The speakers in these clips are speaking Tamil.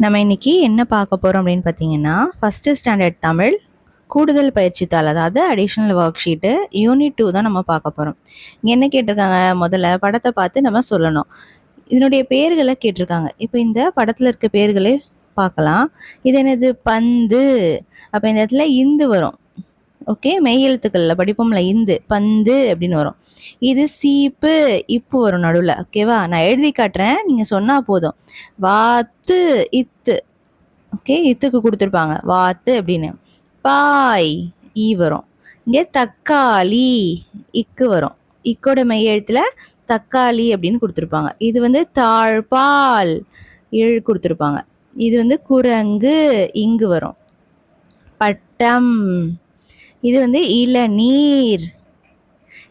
நம்ம இன்னைக்கு என்ன பார்க்க போகிறோம் அப்படின்னு பார்த்தீங்கன்னா, ஃபஸ்ட்டு ஸ்டாண்டர்ட் தமிழ் கூடுதல் பயிற்சித்தாள், அதாவது அடிஷ்னல் ஒர்க் ஷீட்டு யூனிட் 2 தான் நம்ம பார்க்க போகிறோம். இங்கே என்ன கேட்டிருக்காங்க, முதல்ல படத்தை பார்த்து நம்ம சொல்லணும். இதனுடைய பேர்களை கேட்டிருக்காங்க. இப்போ இந்த படத்தில் இருக்க பேர்களே பார்க்கலாம். இது என்னது, பந்து. அப்போ இந்த இடத்துல இந்து வரும். ஓகே, மெய் எழுத்துக்களில் படிப்போம்ல, இந்து, பந்து அப்படின்னு வரும். இது சீப்பு, இப்பு வரும் நடுவில். ஓகேவா, நான் எழுதி காட்டுறேன், நீங்கள் சொன்னால் போதும். வாத்து, இத்து. ஓகே, இத்துக்கு கொடுத்துருப்பாங்க வாத்து அப்படின்னு. பாய், ஈ வரும். இங்கே தக்காளி, இக்கு வரும். இக்கோட மெய் எழுத்தில் தக்காளி அப்படின்னு கொடுத்துருப்பாங்க. இது வந்து தாழ்பால், இழு கொடுத்துருப்பாங்க. இது வந்து குரங்கு, இங்கு வரும். பட்டம், இது வந்து இளநீர்.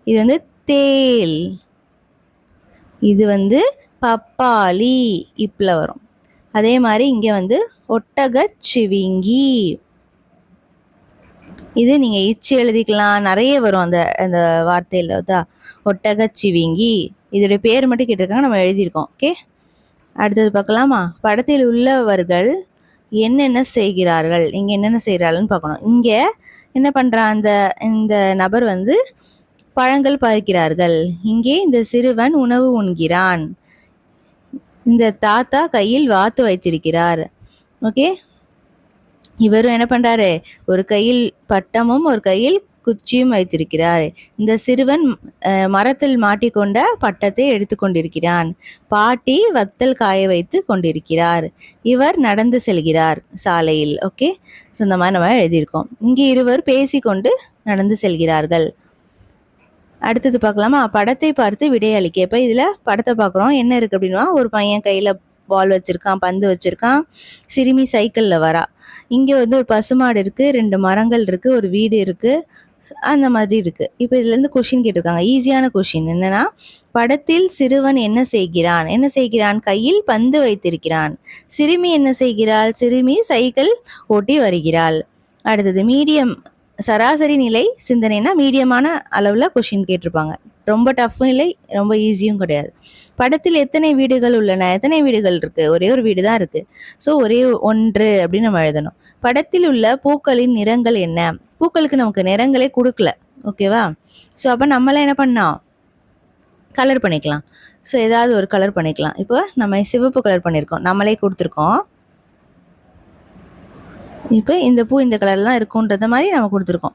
இது வந்து தேல். இது வந்து பப்பாளி, இப்பில் வரும். அதே மாதிரி இங்கே வந்து ஒட்டகச்சிவிங்கி. இது நீங்கள் இச்சு எழுதிக்கலாம், நிறைய வரும் அந்த அந்த வார்த்தையில் தான். ஒட்டகச்சிவிங்கி, இதோடைய பேர் மட்டும் கேட்டிருக்காங்க, நம்ம எழுதியிருக்கோம். ஓகே, அடுத்தது பார்க்கலாமா. படத்தில் உள்ளவர்கள் என்னென்ன செய்கிறார்கள், இங்கே என்னென்ன செய்கிறார்கள்னு பார்க்கணும். இங்கே என்ன பண்ணுறான், இந்த நபர் வந்து பழங்கள் பறிக்கிறார்கள். இங்கே இந்த சிறுவன் உணவு உண்கிறான். இந்த தாத்தா கையில் வாத்து வைத்திருக்கிறார். ஓகே, இவரும் என்ன பண்றாரு, ஒரு கையில் பட்டமும் ஒரு கையில் குச்சியும் வைத்திருக்கிறார். இந்த சிறுவன் மரத்தில் மாட்டிக்கொண்ட பட்டத்தை எடுத்து கொண்டிருக்கிறான். பாட்டி வத்தல் காய வைத்து கொண்டிருக்கிறார். இவர் நடந்து செல்கிறார் சாலையில். ஓகே, இந்த மாதிரி நம்ம எழுதியிருக்கோம். இங்கே இருவர் பேசிக்கொண்டு நடந்து செல்கிறார்கள். அடுத்தது பார்க்கலாமா. படத்தை பார்த்து விடையளிக்க. இப்போ இதில் படத்தை பார்க்குறோம், என்ன இருக்குது அப்படின்னா, ஒரு பையன் கையில் பால் வச்சுருக்கான், பந்து வச்சுருக்கான். சிறுமி சைக்கிளில் வரா. இங்கே வந்து ஒரு பசுமாடு இருக்குது, 2 மரங்கள் இருக்குது, ஒரு வீடு இருக்குது, அந்த மாதிரி இருக்குது. இப்போ இதுலேருந்து கொஷின் கேட்டிருக்காங்க, ஈஸியான கொஷின். என்னென்னா, படத்தில் சிறுவன் என்ன செய்கிறான், கையில் பந்து வைத்திருக்கிறான். சிறுமி என்ன செய்கிறாள், சிறுமி சைக்கிள் ஓட்டி வருகிறாள். அடுத்தது மீடியம், சராசரி நிலை சிந்தனைனா மீடியமான அளவில் கொஷின் கேட்டிருப்பாங்க. ரொம்ப டஃப்பும் இல்லை, ரொம்ப ஈஸியும் கிடையாது. படத்தில் எத்தனை வீடுகள் உள்ளன, எத்தனை வீடுகள் இருக்குது, ஒரே ஒரு வீடு தான் இருக்குது. ஸோ ஒரே ஒன்று அப்படின்னு நம்ம எழுதணும். படத்தில் உள்ள பூக்களின் நிறங்கள் என்ன, பூக்களுக்கு நமக்கு நிறங்களே கொடுக்கல. ஓகேவா, ஸோ அப்போ நம்மளாம் என்ன பண்ணோம், கலர் பண்ணிக்கலாம். ஸோ ஏதாவது ஒரு கலர் பண்ணிக்கலாம். இப்போ நம்ம சிவப்பு கலர் பண்ணியிருக்கோம், நம்மளே கொடுத்துருக்கோம். இப்போ இந்த பூ இந்த கலர்லாம் இருக்குன்றத மாதிரி நம்ம கொடுத்துருக்கோம்.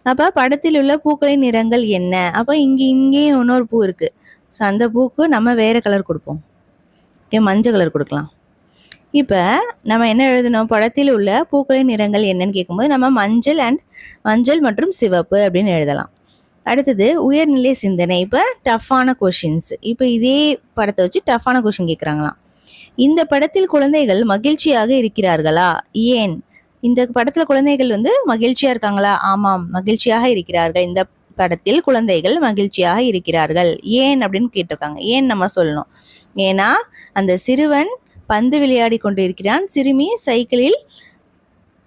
அப்போ படத்தில் உள்ள பூக்களின் நிறங்கள் என்ன, அப்போ இங்கேயும் இன்னொரு பூ இருக்குது. ஸோ அந்த பூக்கு நம்ம வேறு கலர் கொடுப்போம். ஓகே, மஞ்சள் கலர் கொடுக்கலாம். இப்போ நம்ம என்ன எழுதணும், படத்தில் உள்ள பூக்களின் நிறங்கள் என்னன்னு கேட்கும்போது நம்ம மஞ்சள் மற்றும் சிவப்பு அப்படின்னு எழுதலாம். அடுத்தது உயர்நிலை சிந்தனை. இப்போ டஃப்பான கொஷின்ஸ். இப்போ இதே படத்தை வச்சு டஃப்பான கொஷின் கேட்குறாங்களாம். இந்த படத்தில் குழந்தைகள் மகிழ்ச்சியாக இருக்கிறார்களா, ஏன். இந்த படத்தில் குழந்தைகள் வந்து மகிழ்ச்சியாக இருக்காங்களா, ஆமாம் மகிழ்ச்சியாக இருக்கிறார்கள். இந்த படத்தில் குழந்தைகள் மகிழ்ச்சியாக இருக்கிறார்கள். ஏன் அப்படின்னு கேட்டிருக்காங்க. ஏன் நம்ம சொல்லணும், ஏன்னா அந்த சிறுவன் பந்து விளையாடி கொண்டு இருக்கிறான், சிறுமி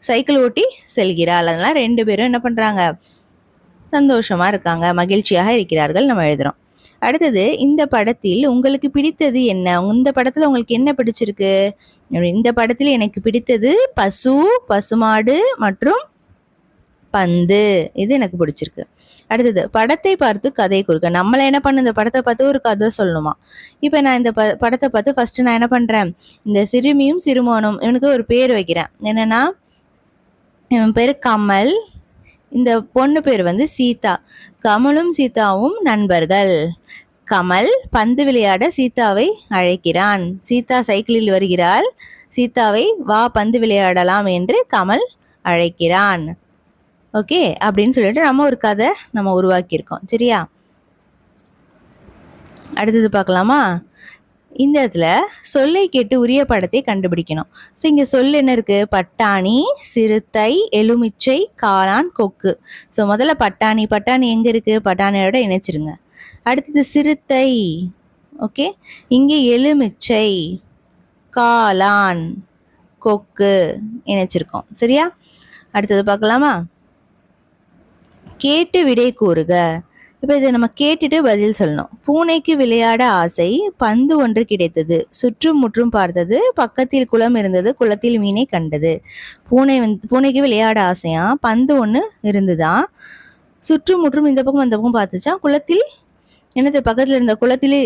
சைக்கிள் ஓட்டி செல்கிறாள். அதனால 2 பேரும் என்ன பண்ணுறாங்க, சந்தோஷமாக இருக்காங்க, மகிழ்ச்சியாக இருக்கிறார்கள் நம்ம எழுதுகிறோம். அடுத்தது, இந்த படத்தில் உங்களுக்கு பிடித்தது என்ன, இந்த படத்தில் உங்களுக்கு என்ன பிடிச்சிருக்கு. இந்த படத்தில் எனக்கு பிடித்தது பசுமாடு மற்றும் பந்து, இது எனக்கு பிடிச்சிருக்கு. அடுத்தது, படத்தை பார்த்து கதை கொடுக்க. நம்மளை என்ன பண்ண, இந்த படத்தை பார்த்து ஒரு கதை சொல்லணுமா. இப்போ நான் இந்த படத்தை பார்த்து ஃபர்ஸ்ட் நான் என்ன பண்ணுறேன், இந்த சிறுமியும் சிறுமானும் இவனுக்கு ஒரு பேர் வைக்கிறேன். என்னென்னா, இவன் பேர் கமல், இந்த பொண்ணு பேர் வந்து சீதா. கமலும் சீதாவும் நண்பர்கள். கமல் பந்து விளையாட சீதாவை அழைக்கிறான். சீதா சைக்கிளில் வருகிறாள். சீதாவை வா பந்து விளையாடலாம் என்று கமல் அழைக்கிறான். ஓகே, அப்படின்னு சொல்லிட்டு நம்ம ஒரு கதை நம்ம உருவாக்கியிருக்கோம். சரியா, அடுத்தது பார்க்கலாமா. இந்த இடத்துல சொல்லை கேட்டு உரிய படத்தை கண்டுபிடிக்கணும். ஸோ இங்கே சொல் என்ன இருக்குது, பட்டாணி, சிறுத்தை, எலுமிச்சை, காளான், கொக்கு. ஸோ முதல்ல பட்டாணி எங்கே இருக்குது, பட்டாணியோட இணைச்சிருங்க. அடுத்தது சிறுத்தை. ஓகே, இங்கே எலுமிச்சை, காளான், கொக்கு இணைச்சிருக்கோம். சரியா, அடுத்தது பார்க்கலாமா. கேட்டு விடை கூறுக. இப்போ இதை நம்ம கேட்டுட்டு பதில் சொல்லணும். பூனைக்கு விளையாட ஆசை, பந்து ஒன்று கிடைத்தது, சுற்றும் முற்றும் பார்த்தது, பக்கத்தில் குளம் இருந்தது, குளத்தில் மீனை கண்டது. பூனைக்கு விளையாட ஆசையா, பந்து ஒன்று இருந்துதான், சுற்றும் முற்றும் இந்த பக்கம் அந்த பக்கம் பார்த்துச்சா, குளத்தில் என்னது பக்கத்தில் இருந்த குளத்திலே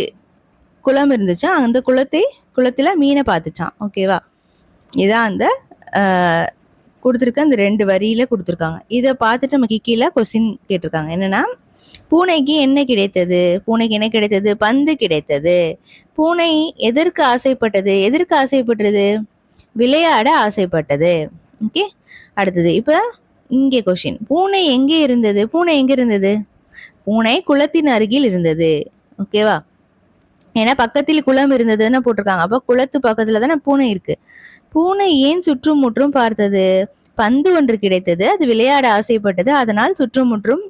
குளம் இருந்துச்சா, அந்த குளத்துல மீனை பார்த்துச்சான். ஓகேவா? இதான் அந்த கொடுத்துருக்க அந்த 2 வரியில கொடுத்துருக்காங்க. இதை பார்த்துட்டு நமக்கு கீழே கொஸ்டின் கேட்டிருக்காங்க. என்னன்னா, பூனைக்கு என்ன கிடைத்தது? பந்து கிடைத்தது. பூனை எதற்கு ஆசைப்பட்டது? விளையாட ஆசைப்பட்டது. ஓகே, அடுத்தது இப்போ இங்கே கொஸ்டின், பூனை எங்கே இருந்தது? பூனை குளத்தின் அருகில் இருந்தது. ஓகேவா? ஏன்னா பக்கத்தில் குளம் இருந்ததுன்னு போட்டிருக்காங்க. அப்போ குளத்து பக்கத்துல தானே பூனை இருக்கு. பூனை ஏன் சுற்றும் முற்றும் பார்த்தது? பந்து ஒன்று கிடைத்தது, அது விளையாட ஆசைப்பட்டது, அதனால் சுற்றும் முற்றும்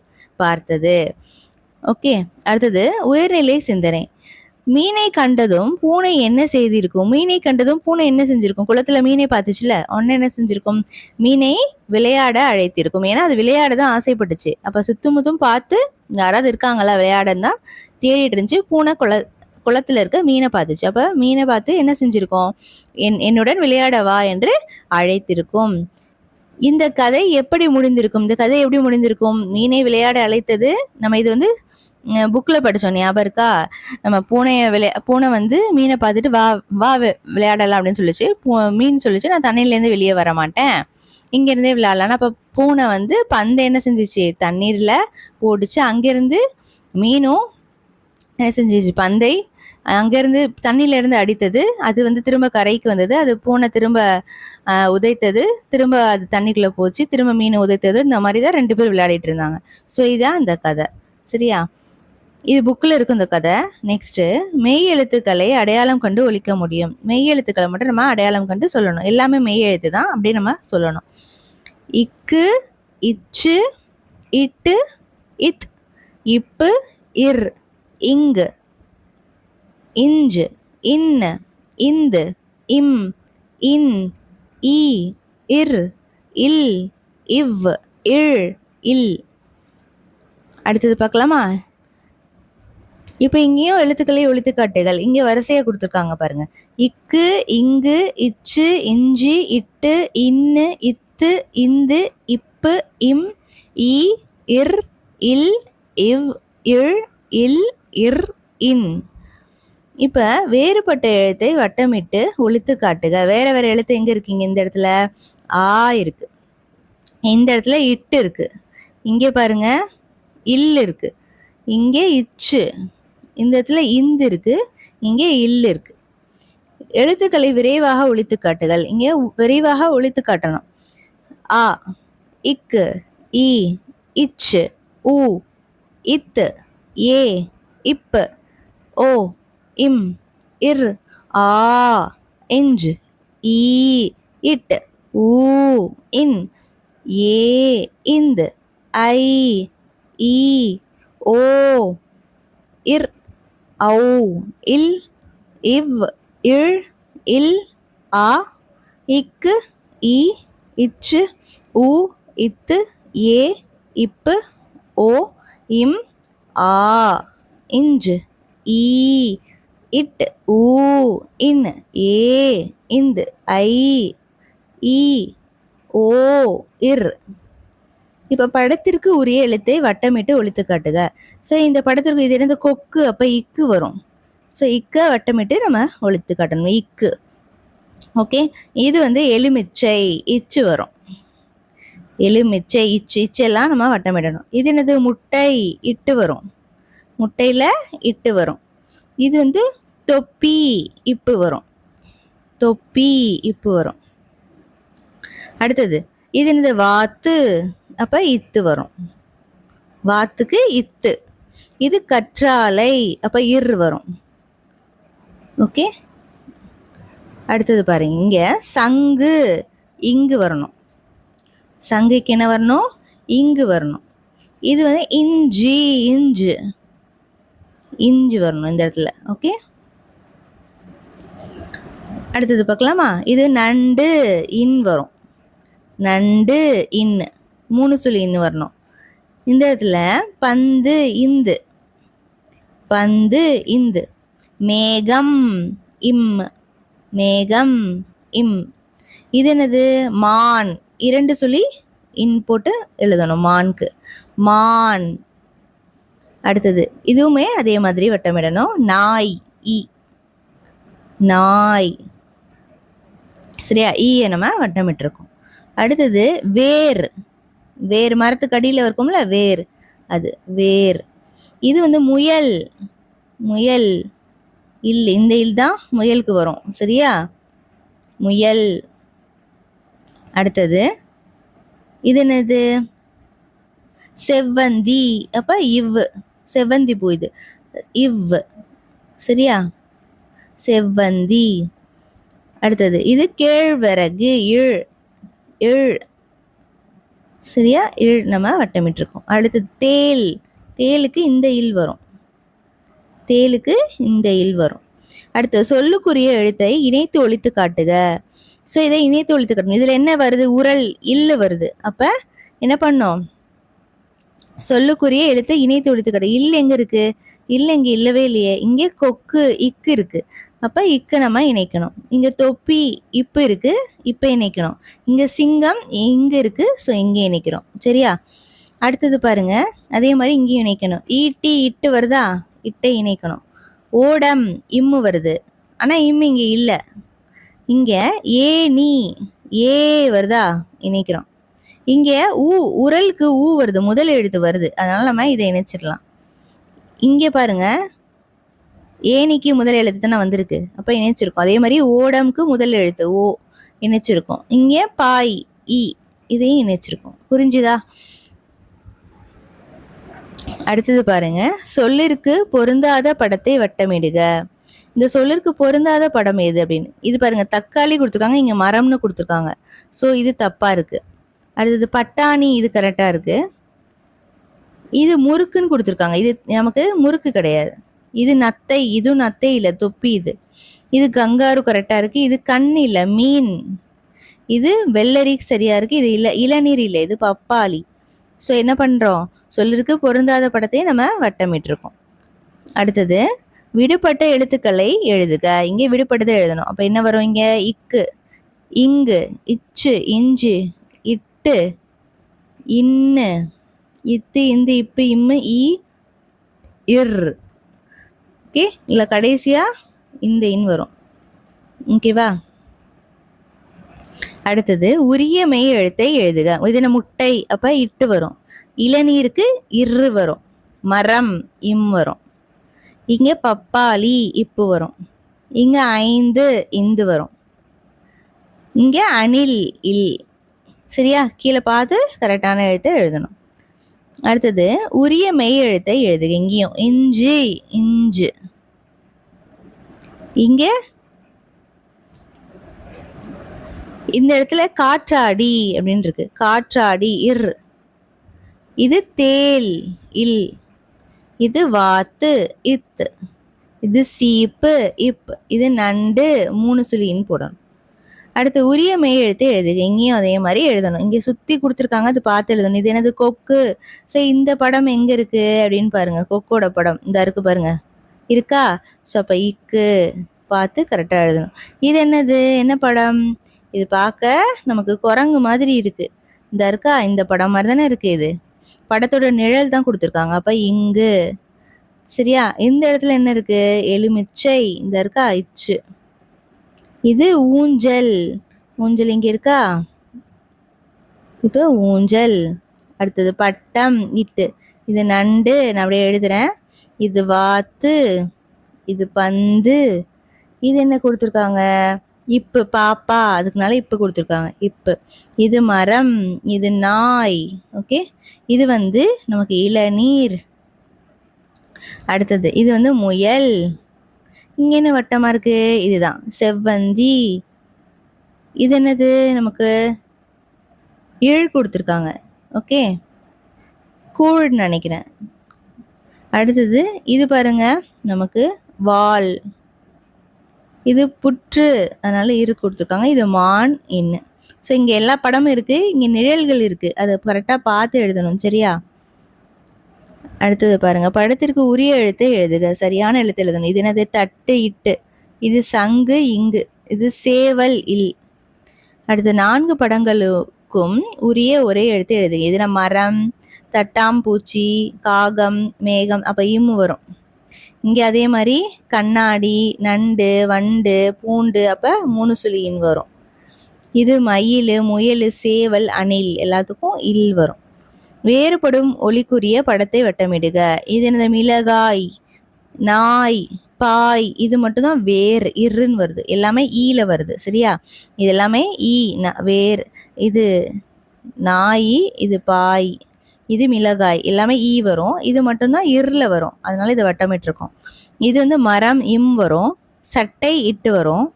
பார்த்தது. ஓகே, அடுத்தது உயர்நிலை சிந்தனை. மீனை கண்டதும் பூனை என்ன செஞ்சிருக்கும்? குளத்துல மீனை பார்த்துச்சுல, ஒன்னு என்ன செஞ்சிருக்கும்? மீனை விளையாட அழைத்திருக்கும். ஏன்னா அது விளையாட தான் ஆசைப்பட்டுச்சு. அப்ப சுத்துமுத்தும் பார்த்து யாராவது இருக்காங்களா விளையாடன்னு தான் தேடிட்டு இருந்துச்சு. பூனை குளத்துல இருக்க மீனை பார்த்துச்சு. அப்ப மீனை பார்த்து என்ன செஞ்சிருக்கோம்? என்னுடன் விளையாட வா என்று அழைத்திருக்கும். இந்த கதை எப்படி முடிந்திருக்கும்? மீனை விளையாட அழைத்தது. நம்ம இது புக்ல படிச்சோம், ஞாபகம் இருக்கா? நம்ம பூனை மீனை பார்த்துட்டு வா விளையாடலாம் அப்படின்னு சொல்லிச்சு. மீன் சொல்லிச்சு, நான் தண்ணியிலேருந்து வெளியே வர மாட்டேன், இங்க இருந்தே விளையாடலாம். அப்ப பூனை பந்தை என்ன செஞ்சிச்சு? தண்ணீர்ல போட்டுச்சு. அங்கிருந்து மீனும் என்ன செஞ்சிச்சு? பந்தை அங்கேருந்து தண்ணியிலேருந்து அடித்தது. அது திரும்ப கரைக்கு வந்தது. அது பூனை திரும்ப உதைத்தது, திரும்ப அது தண்ணிக்குள்ளே போச்சு, திரும்ப மீன் உதைத்தது. இந்த மாதிரி தான் 2 பேர் விளையாடிட்டு இருந்தாங்க. ஸோ இதான் அந்த கதை. சரியா? இது புக்கில் இருக்கும் இந்த கதை. நெக்ஸ்ட்டு, மெய் எழுத்துக்களை அடையாளம் கண்டு ஒலிக்க முடியும். மெய் எழுத்துக்களை மட்டும் நம்ம அடையாளம் கண்டு சொல்லணும். எல்லாமே மெய் எழுத்து தான், அப்படி நம்ம சொல்லணும். இக்கு, இச்சு, இட்டு, இத், இப்பு, இர், இங்கு, இஞ்சு, இன்னு, இந்து, இம், இன், ஈ, இர், இல், இவ், இழ், இல். அடுத்தது பார்க்கலாமா? இப்போ இங்கேயும் எழுத்துக்களை ஒலித்துக்காட்டுகள் இங்கே வரிசையாக கொடுத்துருக்காங்க பாருங்க. இக்கு, இங்கு, இச்சு, இஞ்சி, இட்டு, இன்னு, இத்து, இந்து, இப்பு, இம், ஈ, இர், இல், இவ், இழ், இல், இர், இன். இப்போ வேறுபட்ட எழுத்தை வட்டமிட்டு ஒலித்து காட்டுக. வேற எழுத்து எங்க இருக்கீங்க? இந்த இடத்துல ஆ இருக்கு, இந்த இடத்துல இட்டு இருக்கு, இங்கே பாருங்க இல் இருக்கு, இங்கே இச்சு, இந்த இடத்துல இந்து இருக்கு, இங்கே இல் இருக்கு. எழுத்துக்களை விரைவாக ஒலித்து காட்டுகள். இங்கே விரைவாக ஒலித்து காட்டணும். ஆ, இக்கு, ஈ, இச்சு, ஊ, இத்து, ஏ, இப்பு, ஓ, இம், இர், ஆ, இஞ்சு, ஈ, இட், ஊ, இன், ஏ, இந்து, ஐ, ஈ, ஓ, இர், ஔ, இல், இவ், இழ், இல், ஆ, இக்கு, ஈ, இச்சு, ஊ, இத்து, ஏ, இப்பு, ஓ, இம், ஆ, இஞ்சு, ஈ, இட், ஊ, இன், ஏ, இந்து, ஐ, ஈ, ஓ, இர். இப்போ படத்திற்கு உரிய எழுத்தை வட்டமிட்டு ஒலித்து காட்டுக. ஸோ இந்த படத்திற்கு இது என்னது? கொக்கு. அப்போ இக்கு வரும். ஸோ இக்க வட்டமிட்டு நம்ம ஒலித்து காட்டணும். இக்கு. ஓகே, இது எலுமிச்சை, இச்சு வரும். எலுமிச்சை, இச்சு, இச்செல்லாம் நம்ம வட்டமிடணும். இது என்னது? முட்டை, இட்டு வரும். முட்டையில் இட்டு வரும். இது தொப்பி, இப்பு வரும். தொப்பி, இப்பு வரும். அடுத்தது இது என்னது? வாத்து. அப்போ இத்து வரும். வாத்துக்கு இத்து. இது கற்றாழை. அப்போ இர் வரும். ஓகே, அடுத்தது பாருங்க, இங்கே சங்கு, இங்கு வரணும். சங்குக்கு என்ன வரணும்? இங்கு வரணும். இது இஞ்சி, இஞ்சு, இஞ்சி வரணும் இந்த இடத்துல. ஓகே, அடுத்தது பார்க்கலாமா? இது நண்டு, இன் வரும். நண்டு, இன்னு, 3 சொல்லி இன்னு வரணும். இந்த இடத்துல பந்து இந்து, பந்து இந்து. மேகம் இம், மேகம் இம். இது என்னது? மான். 2 சொல்லி இன் போட்டு எழுதணும் மான்க்கு, மான். அடுத்தது இதுவுமே அதே மாதிரி வட்டமிடணும். நாய் இ, நாய். சரியா? ஈயை நம்ம வட்டமிட்டிருக்கோம். அடுத்தது வேர், வேர் மரத்துக்கு அடியில் இருக்கும்ல வேர், அது வேர். இது வந்து முயல், முயல் இல், இந்த இல் தான் முயலுக்கு வரும். சரியா? முயல். அடுத்தது இது என்னது? செவ்வந்தி. அப்ப இவ், செவ்வந்தி பூ இது, இவ். சரியா? செவ்வந்தி. அடுத்தது இது கேழ்வரகு, இழ், இழ். சரியா? இழ் நம்ம வட்டமிட்டிருக்கோம். அடுத்தது தேல், தேலுக்கு இந்த இல் வரும், தேலுக்கு இந்த இல் வரும். அடுத்தது சொல்லுக்குரிய எழுத்தை இணைத்து ஒழித்து காட்டுக. ஸோ இதை இணைத்து ஒழித்து காட்டணும். இதில் என்ன வருது? உரல் இல்லு வருது. அப்போ என்ன பண்ணோம்? சொல்லுக்குரிய எழுத்தை இணைத்து ஒழித்து காட்டு. இல்லு எங்கே இருக்கு? இல்லை இங்கே இல்லவே இல்லையே. இங்கே கொக்கு இக்கு இருக்கு. அப்போ இக்கு நம்ம இணைக்கணும். இங்கே தொப்பி இப்பு இருக்கு, இப்போ இணைக்கணும். இங்கே சிங்கம் இங்கே இருக்கு, ஸோ இங்கே இணைக்கிறோம். சரியா? அடுத்தது பாருங்க, அதே மாதிரி இங்கேயும் இணைக்கணும். ஈட்டி இட்டு வருதா, இட்டை இணைக்கணும். ஓடம் இம்மு வருது, ஆனால் இம்மு இங்கே இல்லை. இங்கே ஏ நீ ஏ வருதா, இணைக்கிறோம். இங்கே ஊ, உரலுக்கு ஊ வருது, முதல் எழுத்து வருது, அதனால நம்ம இதை இணைச்சிடலாம். இங்கே பாருங்க, ஏனிக்கு முதல் எழுத்து தானே வந்திருக்கு, அப்போ இணைச்சிருக்கோம். அதே மாதிரி ஓடம்க்கு முதல் எழுத்து ஓ இணைச்சிருக்கோம். இங்கே பாய் இ, இதையும் இணைச்சிருக்கோம். புரிஞ்சுதா? அடுத்தது பாருங்க, சொல்லிற்கு பொருந்தாத படத்தை வட்டமிடுக. இந்த சொல்லிற்கு பொருந்தாத படம் எது அப்படின்னு. இது பாருங்க, தக்காளி கொடுத்துருக்காங்க, இங்க மரம்னு கொடுத்துருக்காங்க. ஸோ இது தப்பா இருக்கு. அடுத்தது பட்டாணி, இது கரெக்டா இருக்கு. இது முறுக்குன்னு கொடுத்துருக்காங்க, இது நமக்கு முறுக்கு கிடையாது. இது நத்தை, இதுவும் நத்தை இல்லை, தொப்பி. இது இது கங்காரு கரெக்டா இருக்கு. இது கண் இல்லை, மீன். இது வெள்ளரி சரியா இருக்கு. இது இல்லை, இளநீர் இல்லை, இது பப்பாளி. ஸோ என்ன பண்ணுறோம்? சொல்லிருக்கு பொருந்தாத படத்தையும் நம்ம வட்டமிட்டிருக்கோம். அடுத்தது விடுபட்ட எழுத்துக்களை எழுதுக. இங்கே விடுபட்டதை எழுதணும். அப்போ என்ன வரும்? இங்கே இக்கு, இங்கு, இச்சு, இஞ்சு, இட்டு, இன்னு, இத்து, இந்து, இப்பு, இம்மு, இ, இர். ஓகே, இல்லை கடைசியாக இந்த இன் வரும். ஓகேவா? அடுத்தது உரிய மெய் எழுத்தை எழுதுக. இது முட்டை, அப்போ இட்டு வரும். இளநீருக்கு இரு வரும். மரம் இம் வரும். இங்கே பப்பாளி இப்பு வரும். இங்கே 5 இந்து வரும். இங்கே அணில் இல். சரியா? கீழே பார்த்து கரெக்டான எழுத்தை எழுதணும். அடுத்தது உரிய மெய் எழுத்தை எழுதுக. இங்கேயும் இஞ்சி இஞ்சு. இங்கே இந்த இடத்துல காற்றாடி அப்படின்னு இருக்கு, காற்றாடி இர். இது தேல் இல். இது வாத்து இத். இது சீப்பு இப். இது நண்டு 3 சுழின்னு போடணும். அடுத்து உரிய மெய் எழுத்து எழுதுக. இங்கேயும் அதே மாதிரி எழுதணும். இங்கே சுற்றி கொடுத்துருக்காங்க, அது பார்த்து எழுதணும். இது என்னது? கொக்கு. ஸோ இந்த படம் எங்கே இருக்குது அப்படின்னு பாருங்க. கொக்கோட படம் இந்த இருக்கு பாருங்க, இருக்கா? ஸோ அப்போ இக்கு பார்த்து கரெக்டாக எழுதணும். இது என்னது? என்ன படம் இது? பார்க்க நமக்கு குரங்கு மாதிரி இருக்கு. இந்த இருக்கா? இந்த படம் மாதிரி தானே இருக்கு. இது படத்தோட நிழல் தான் கொடுத்துருக்காங்க. அப்போ இங்கு. சரியா? இந்த இடத்துல என்ன இருக்கு? எலுமிச்சை. இந்த இருக்கா? இச்சு. இது ஊஞ்சல். ஊஞ்சல் இங்கே இருக்கா? இப்போ ஊஞ்சல். அடுத்தது பட்டம் இட்டு. இது நண்டு, நான் அப்படியே எழுதுறேன். இது வாத்து. இது பந்து. இது என்ன கொடுத்துருக்காங்க? இப்பு, பாப்பா, அதுக்குனால இப்பு கொடுத்துருக்காங்க, இப்பு. இது மரம். இது நாய். ஓகே, இது வந்து நமக்கு இளநீர். அடுத்தது இது வந்து முயல். இங்கே என்ன வட்டமா இருக்கு? இதுதான் செவ்வந்தி. இது என்னது? நமக்கு இழ் கொடுத்துருக்காங்க. ஓகே, கூழ்னு நினைக்கிறேன். அடுத்தது இது பாருங்க, நமக்கு வால். இது புற்று, அதனால இரு கொடுத்துருக்காங்க. இது மான் இன்னு. ஸோ இங்கே எல்லா படமும் இருக்குது, இங்கே நிழல்கள் இருக்குது, அதை கரெக்டாக பார்த்து எழுதணும். சரியா? அடுத்தது பாருங்க, படத்திற்கு உரிய எழுத்தை எழுதுக. சரியான எழுத்து எழுதணும். இது என்னது? தட்டு, இட்டு. இது சங்கு, இங்கு. இது சேவல், இல். அடுத்து 4 படங்களுக்கும் உரிய ஒரே எழுத்து எழுதுக. இதுல மரம், தட்டாம்பூச்சி, காகம், மேகம், அப்ப இம்மு வரும். இங்க அதே மாதிரி கண்ணாடி, நண்டு, வண்டு, பூண்டு, அப்ப 3 சுழி இன் வரும். இது மயில், முயல், சேவல், அணில், எல்லாத்துக்கும் இல் வரும். வேறுபடும் ஒலிக்குரிய படத்தை வட்டமிடுக. இது என்னது? மிளகாய், நாய், பாய். இது மட்டும்தான் வேர், இருன்னு வருது. எல்லாமே ஈல வருது. சரியா? இது எல்லாமே ஈ, வேர். இது நாய், இது பாய், இது மிளகாய், எல்லாமே ஈ வரும். இது மட்டும்தான் இருள வரும். அதனால இதை வட்டமிட்டிருக்கோம். இது வந்து மரம், இம் வரும். சட்டை, இட்டு வரும்.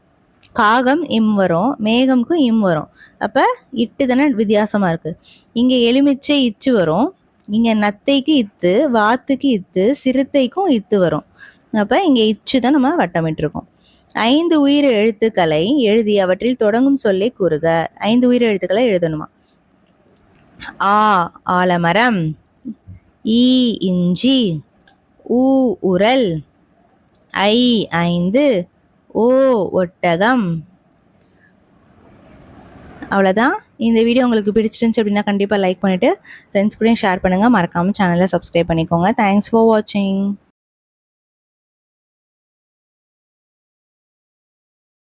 காகம், இம் வரும். மேகம்க்கும் இம் வரும். அப்போ இட்டு தானே வித்தியாசமாக இருக்குது. இங்கே எலுமிச்சை, இச்சு வரும். இங்கே நத்தைக்கு இத்து, வாத்துக்கு இத்து, சிறுத்தைக்கும் இத்து வரும். அப்போ இங்கே இச்சு தான் நம்ம வட்டமிட்டிருக்கோம். 5 உயிர் எழுத்துக்களை எழுதி அவற்றில் தொடங்கும் சொல்லை கூறுக. 5 உயிர் எழுத்துக்களை எழுதணுமா? ஆ, ஆலமரம். ஈ, இஞ்சி. ஊ, உரல். ஐ, 5. ஓ, ஒட்டகம். அவ்வளோதான். இந்த வீடியோ உங்களுக்கு பிடிச்சிருந்துச்சு அப்படின்னா கண்டிப்பாக லைக் பண்ணிவிட்டு ஃப்ரெண்ட்ஸ் கூடயும் ஷேர் பண்ணுங்கள். மறக்காமல் சேனலை சப்ஸ்கிரைப் பண்ணிக்கோங்க. தேங்க்ஸ் ஃபார் வாட்சிங்.